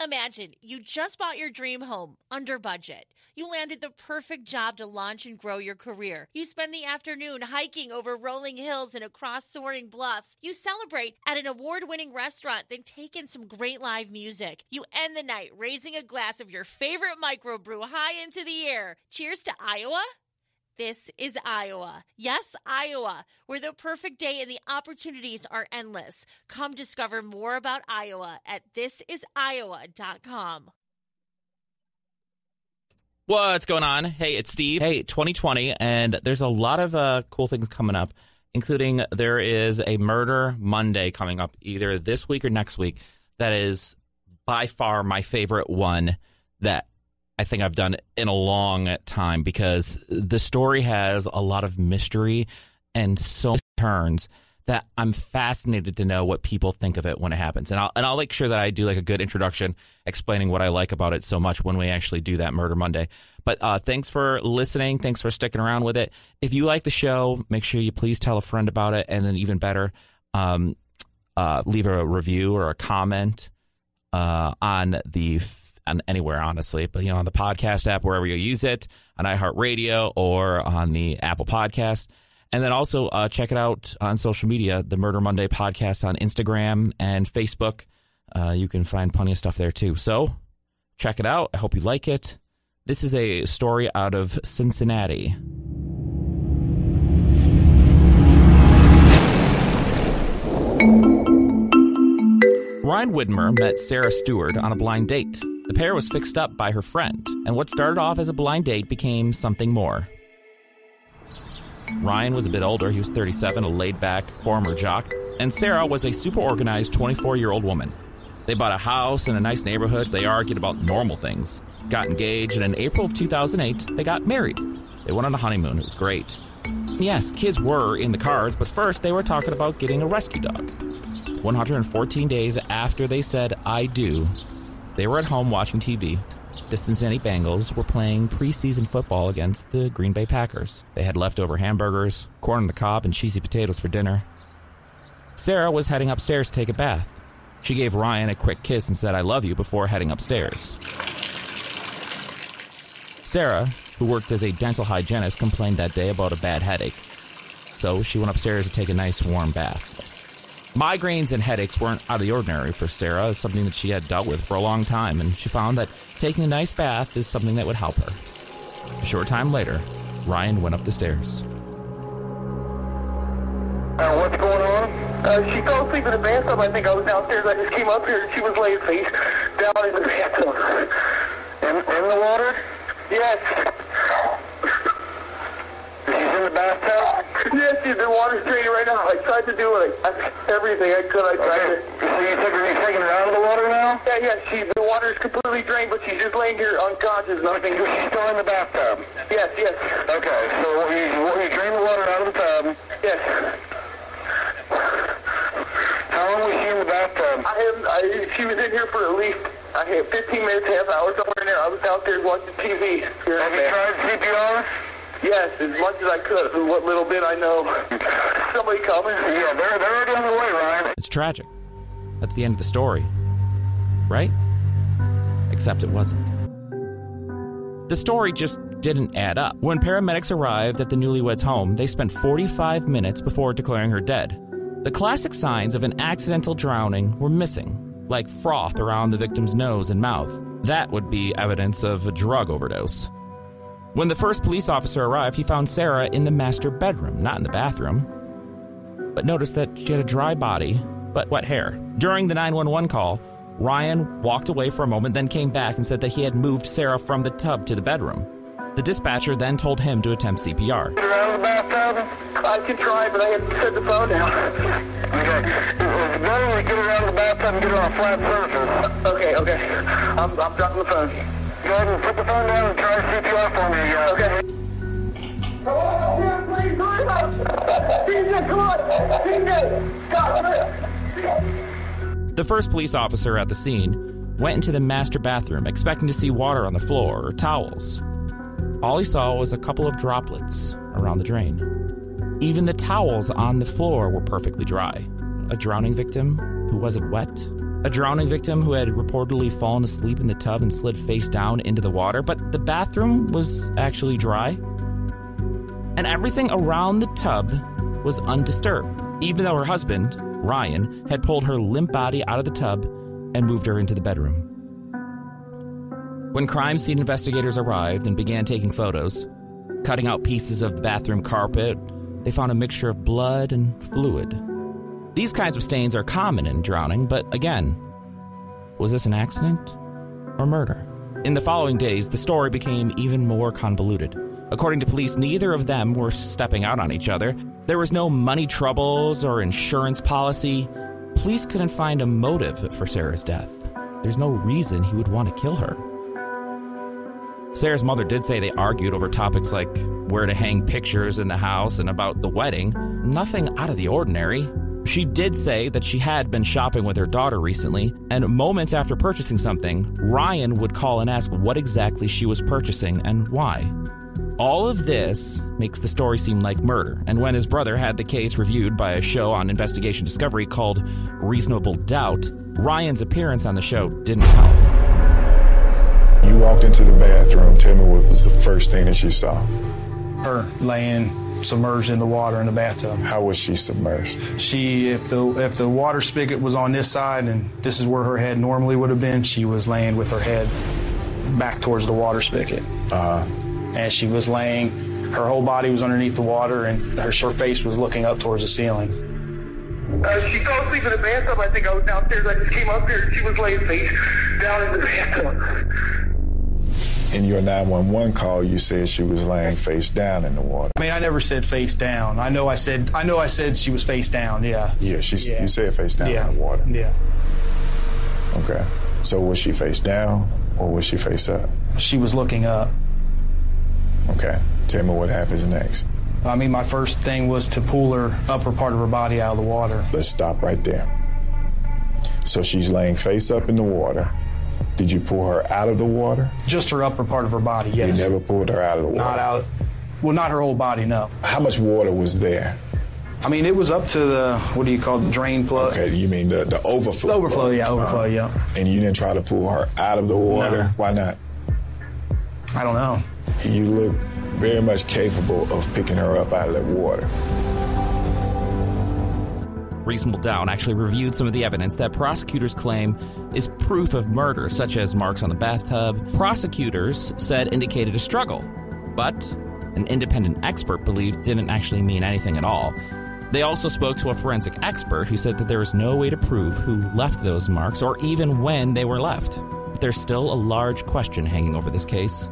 Imagine you just bought your dream home under budget. You landed the perfect job to launch and grow your career. You spend the afternoon hiking over rolling hills and across soaring bluffs. You celebrate at an award-winning restaurant, then take in some great live music. You end the night raising a glass of your favorite microbrew high into the air. Cheers to Iowa? This is Iowa. Yes, Iowa, where the perfect day and the opportunities are endless. Come discover more about Iowa at thisisiowa.com. What's going on? Hey, it's Steve. Hey, 2020, and there's a lot of cool things coming up, including there is a Murder Monday coming up either this week or next week. That is by far my favorite one that I think I've done in a long time because the story has a lot of mystery and so many turns that I'm fascinated to know what people think of it when it happens. And I'll make sure that I do like a good introduction explaining what I like about it so much when we actually do that Murder Monday. But thanks for listening. Thanks for sticking around with it. If you like the show, make sure you please tell a friend about it. And then even better, leave a review or a comment on anywhere, honestly, but on the podcast app, wherever you use it, on iHeartRadio or on the Apple Podcast. And then also check it out on social media, the Murder Monday podcast on Instagram and Facebook. You can find plenty of stuff there too. So check it out. I hope you like it. This is a story out of Cincinnati. Ryan Widmer met Sarah Stewart on a blind date. The pair was fixed up by her friend, and what started off as a blind date became something more. Ryan was a bit older. He was 37, a laid-back former jock, and Sarah was a super organized 24-year-old woman. They bought a house in a nice neighborhood. They argued about normal things, got engaged, and in April of 2008, they got married. They went on a honeymoon. It was great. Yes, kids were in the cards, but first they were talking about getting a rescue dog. 114 days after they said, "I do," they were at home watching TV. The Cincinnati Bengals were playing preseason football against the Green Bay Packers. They had leftover hamburgers, corn on the cob, and cheesy potatoes for dinner. Sarah was heading upstairs to take a bath. She gave Ryan a quick kiss and said, "I love you," before heading upstairs. Sarah, who worked as a dental hygienist, complained that day about a bad headache. So she went upstairs to take a nice warm bath. Migraines and headaches weren't out of the ordinary for Sarah. It's something that she had dealt with for a long time, and she found that taking a nice bath is something that would help her. A short time later, Ryan went up the stairs. What's going on? She fell asleep in the bathtub. I think I was downstairs. I just came up here and she was laying face down in the bathtub. In the water? Yes. She's in the bathtub? Yes, the water's draining right now. I tried to do it. Everything I could. I tried to. So you're taking her out of the water now? Yeah. The water is completely drained, but she's just laying here unconscious. Nothing. She's still in the bathtub? Yes. Okay, so you drain the water out of the tub? Yes. How long was she in the bathtub? She was in here for at least 15 minutes, half hour, somewhere in there. I was downstairs watching TV. Have you tried CPR? Yes, as much as I could, what little bit I know. Somebody coming? Yeah, they're already on the way, Ryan. It's tragic. That's the end of the story. Right? Except it wasn't. The story just didn't add up. When paramedics arrived at the newlyweds' home, they spent 45 minutes before declaring her dead. The classic signs of an accidental drowning were missing, like froth around the victim's nose and mouth. That would be evidence of a drug overdose. When the first police officer arrived, he found Sarah in the master bedroom, not in the bathroom, but noticed that she had a dry body, but wet hair. During the 911 call, Ryan walked away for a moment, then came back and said that he had moved Sarah from the tub to the bedroom. The dispatcher then told him to attempt CPR. Get her out of the bathtub? I can try, but I have to set the phone down. Okay. It's better to get her out of the bathtub and get her on a flat surface. Okay. I'm dropping the phone. Go ahead and put the phone down and try CPR for me. Okay. The first police officer at the scene went into the master bathroom, expecting to see water on the floor or towels. All he saw was a couple of droplets around the drain. Even the towels on the floor were perfectly dry. A drowning victim who wasn't wet a drowning victim who had reportedly fallen asleep in the tub and slid face down into the water, but the bathroom was actually dry. And everything around the tub was undisturbed, even though her husband, Ryan, had pulled her limp body out of the tub and moved her into the bedroom. When crime scene investigators arrived and began taking photos, cutting out pieces of the bathroom carpet, they found a mixture of blood and fluid. These kinds of stains are common in drowning, but again, was this an accident or murder? In the following days, the story became even more convoluted. According to police, neither of them were stepping out on each other. There was no money troubles or insurance policy. Police couldn't find a motive for Sarah's death. There's no reason he would want to kill her. Sarah's mother did say they argued over topics like where to hang pictures in the house and about the wedding. Nothing out of the ordinary. She did say that she had been shopping with her daughter recently, and moments after purchasing something, Ryan would call and ask what exactly she was purchasing and why. All of this makes the story seem like murder, and when his brother had the case reviewed by a show on Investigation Discovery called Reasonable Doubt, Ryan's appearance on the show didn't help. You walked into the bathroom. Tell me what was the first thing that you saw? Her laying submerged in the water in the bathtub. How was she submerged? If the water spigot was on this side and this is where her head normally would have been, she was laying with her head back towards the water spigot. And she was laying, her whole body was underneath the water and her face was looking up towards the ceiling. She fell asleep in the bathtub. I think I was downstairs. I just came up here and she was laying face down in the bathtub. In your 911 call, you said she was laying face down in the water. I mean, I never said face down. I know I said she was face down, yeah. Yeah, you said face down in the water. Yeah. Okay. So was she face down or was she face up? She was looking up. Okay. Tell me what happens next. I mean, my first thing was to pull her upper part of her body out of the water. Let's stop right there. So she's laying face up in the water. Did you pull her out of the water? Just her upper part of her body, yes. You never pulled her out of the water? Not out. Well, not her whole body, no. How much water was there? I mean, it was up to the, what do you call it, the drain plug? Okay, you mean the overflow? The overflow, yeah, overflow, yeah. And you didn't try to pull her out of the water? No. Why not? I don't know. You look very much capable of picking her up out of that water. Reasonable Doubt actually reviewed some of the evidence that prosecutors claim is proof of murder, such as marks on the bathtub. Prosecutors said indicated a struggle, but an independent expert believed didn't actually mean anything at all. They also spoke to a forensic expert who said that there is no way to prove who left those marks or even when they were left. But there's still a large question hanging over this case.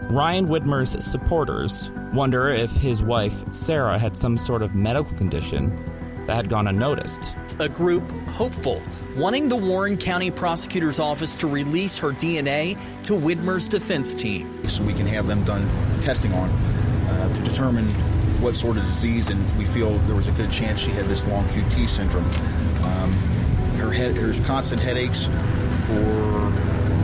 Ryan Widmer's supporters wonder if his wife, Sarah, had some sort of medical condition that had gone unnoticed. A group hopeful, wanting the Warren County Prosecutor's Office to release her DNA to Widmer's defense team. So we can have them done testing on to determine what sort of disease, and we feel there was a good chance she had this long QT syndrome. Her constant headaches or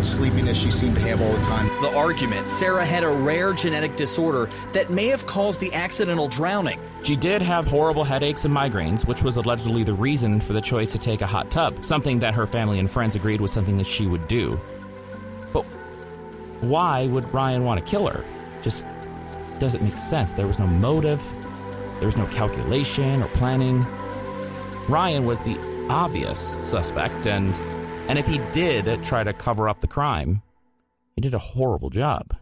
sleepiness she seemed to have all the time. The argument, Sarah had a rare genetic disorder that may have caused the accidental drowning. She did have horrible headaches and migraines, which was allegedly the reason for the choice to take a hot tub, something that her family and friends agreed was something that she would do. But why would Ryan want to kill her? Just doesn't make sense. There was no motive, there was no calculation or planning. Ryan was the obvious suspect, and if he did try to cover up the crime, he did a horrible job.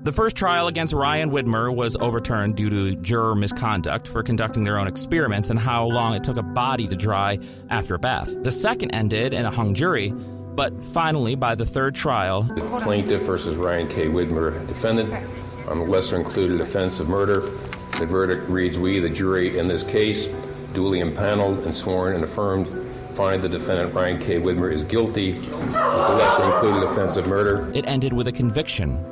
The first trial against Ryan Widmer was overturned due to juror misconduct for conducting their own experiments and how long it took a body to dry after a bath. The second ended in a hung jury, but finally, by the third trial, The plaintiff versus Ryan K. Widmer, defendant, on the lesser-included offense of murder. The verdict reads, we, the jury in this case, duly impaneled and sworn and affirmed, find the defendant Ryan K. Widmer is guilty of the lesser-included offense of murder. It ended with a conviction.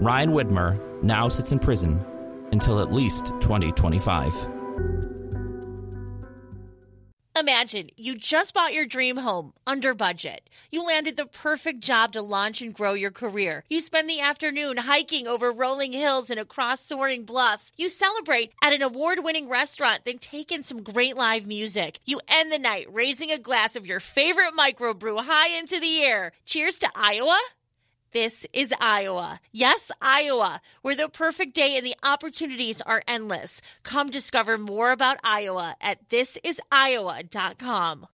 Ryan Widmer now sits in prison until at least 2025. Imagine you just bought your dream home under budget. You landed the perfect job to launch and grow your career. You spend the afternoon hiking over rolling hills and across soaring bluffs. You celebrate at an award-winning restaurant, then take in some great live music. You end the night raising a glass of your favorite microbrew high into the air. Cheers to Iowa. This is Iowa. Yes, Iowa, where the perfect day and the opportunities are endless. Come discover more about Iowa at thisisiowa.com.